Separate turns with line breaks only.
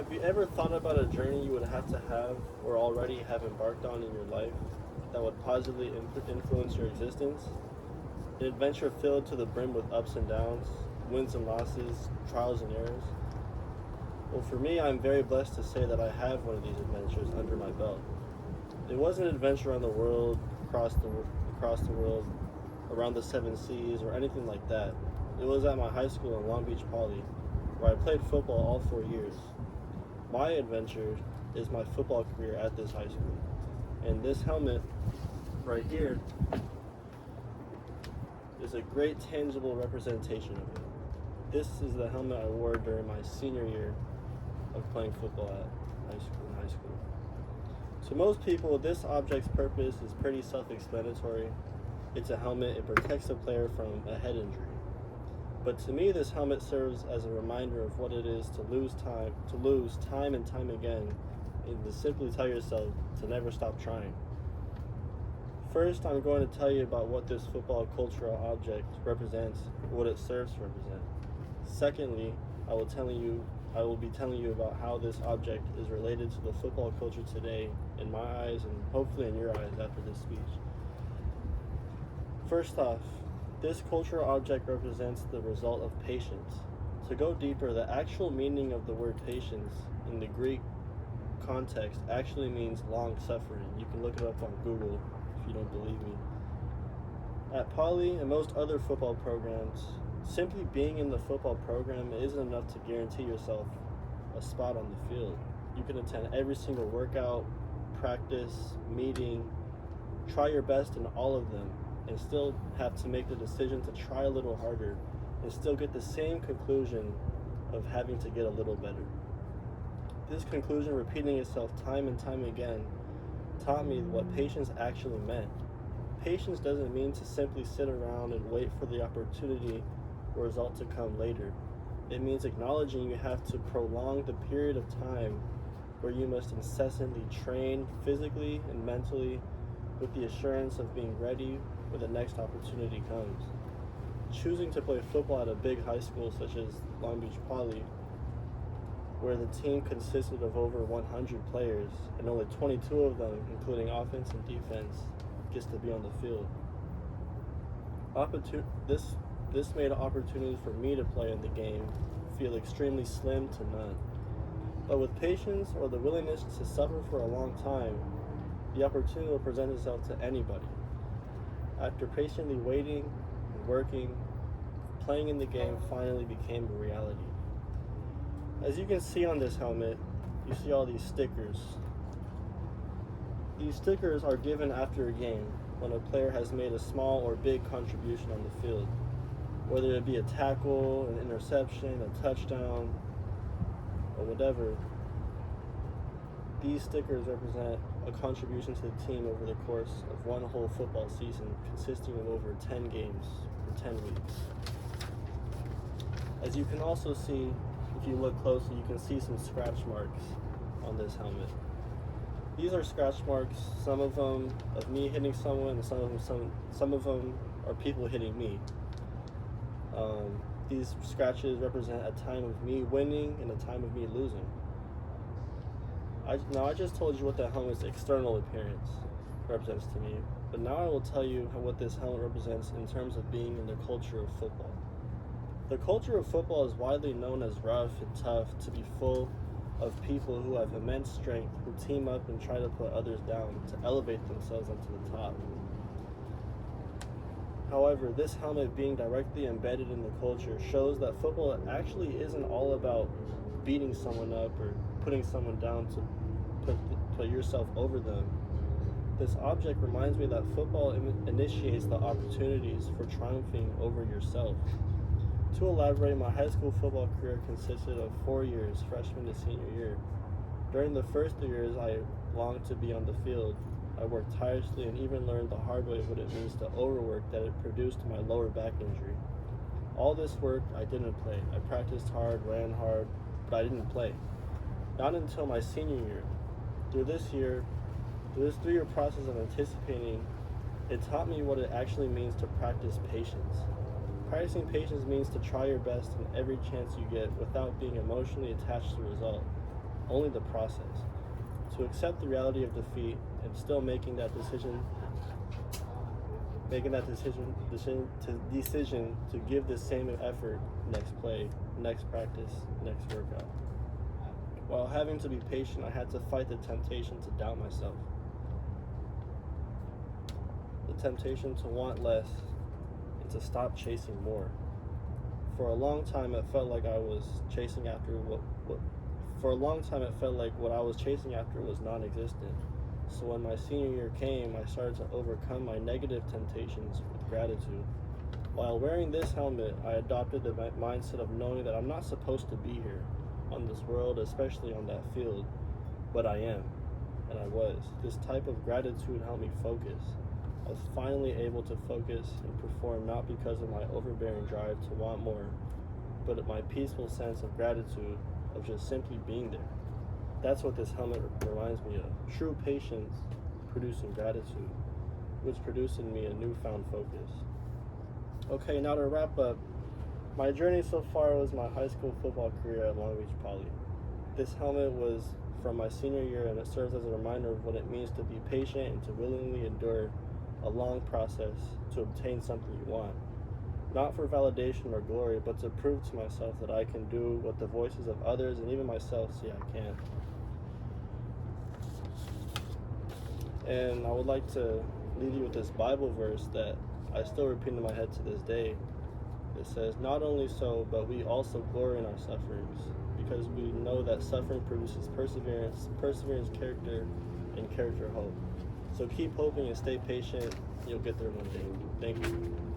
Have you ever thought about a journey you would have to have or already have embarked on in your life that would positively influence your existence? An adventure filled to the brim with ups and downs, wins and losses, trials and errors? Well, for me, I'm very blessed to say that I have one of these adventures under my belt. It wasn't an adventure around the world, across the world, around the seven seas, or anything like that. It was at my high school in Long Beach Poly, where I played football all 4 years. My adventure is my football career at this high school. And this helmet right here is a great tangible representation of it. This is the helmet I wore during my senior year of playing football at high school. To most people, this object's purpose is pretty self-explanatory. It's a helmet. It protects the player from a head injury. But to me, this helmet serves as a reminder of what it is to lose time and time again, and to simply tell yourself to never stop trying. First, I'm going to tell you about what this football cultural object represents, what it serves to represent. Secondly, I will be telling you about how this object is related to the football culture today in my eyes and hopefully in your eyes after this speech. First off, this cultural object represents the result of patience. To go deeper, the actual meaning of the word patience in the Greek context actually means long suffering. You can look it up on Google if you don't believe me. At Poly and most other football programs, simply being in the football program isn't enough to guarantee yourself a spot on the field. You can attend every single workout, practice, meeting, try your best in all of them, and still have to make the decision to try a little harder and still get the same conclusion of having to get a little better. This conclusion, repeating itself time and time again, taught me what patience actually meant. Patience doesn't mean to simply sit around and wait for the opportunity or result to come later. It means acknowledging you have to prolong the period of time where you must incessantly train physically and mentally with the assurance of being ready when the next opportunity comes. Choosing to play football at a big high school such as Long Beach Poly, where the team consisted of over 100 players and only 22 of them, including offense and defense, gets to be on the field. This made opportunities for me to play in the game feel extremely slim to none. But with patience or the willingness to suffer for a long time, the opportunity will present itself to anybody. After patiently waiting and working, playing in the game finally became a reality. As you can see on this helmet, you see all these stickers. These stickers are given after a game when a player has made a small or big contribution on the field, whether it be a tackle, an interception, a touchdown, or whatever. These stickers represent a contribution to the team over the course of one whole football season, consisting of over 10 games for 10 weeks. As you can also see, if you look closely, you can see some scratch marks on this helmet. These are scratch marks, some of them of me hitting someone, and some of them are people hitting me. These scratches represent a time of me winning and a time of me losing. I just told you what the helmet's external appearance represents to me, but now I will tell you what this helmet represents in terms of being in the culture of football. The culture of football is widely known as rough and tough, to be full of people who have immense strength, who team up and try to put others down to elevate themselves onto the top. However, this helmet being directly embedded in the culture shows that football actually isn't all about beating someone up or putting someone down to put yourself over them. This object reminds me that football initiates the opportunities for triumphing over yourself. To elaborate, my high school football career consisted of 4 years, freshman to senior year. During the first 3 years, I longed to be on the field. I worked tirelessly and even learned the hard way what it means to overwork that it produced my lower back injury. All this work, I didn't play. I practiced hard, ran hard, but I didn't play. Not until my senior year. Through this 3-year process of anticipating, it taught me what it actually means to practice patience. Practicing patience means to try your best in every chance you get without being emotionally attached to the result. only the process. To accept the reality of defeat and still making that decision to give the same effort next play, next practice, next workout. While having to be patient, I had to fight the temptation to doubt myself. The temptation to want less and to stop chasing more. For a long time, it felt like I was chasing after what I was chasing after was non-existent. So when my senior year came, I started to overcome my negative temptations with gratitude. While wearing this helmet, I adopted the mindset of knowing that I'm not supposed to be here on this world, especially on that field, but I am, and I was. This type of gratitude helped me focus. I was finally able to focus and perform not because of my overbearing drive to want more, but my peaceful sense of gratitude of just simply being there. That's what this helmet reminds me of. True patience producing gratitude, which produced in me a newfound focus. Okay, now to wrap up, my journey so far was my high school football career at Long Beach Poly. This helmet was from my senior year, and it serves as a reminder of what it means to be patient and to willingly endure a long process to obtain something you want. Not for validation or glory, but to prove to myself that I can do what the voices of others and even myself say I can. And I would like to leave you with this Bible verse that I still repeat in my head to this day. It says, "Not only so, but we also glory in our sufferings, because we know that suffering produces perseverance, character, and character hope." So keep hoping and stay patient. You'll get there one day. Thank you.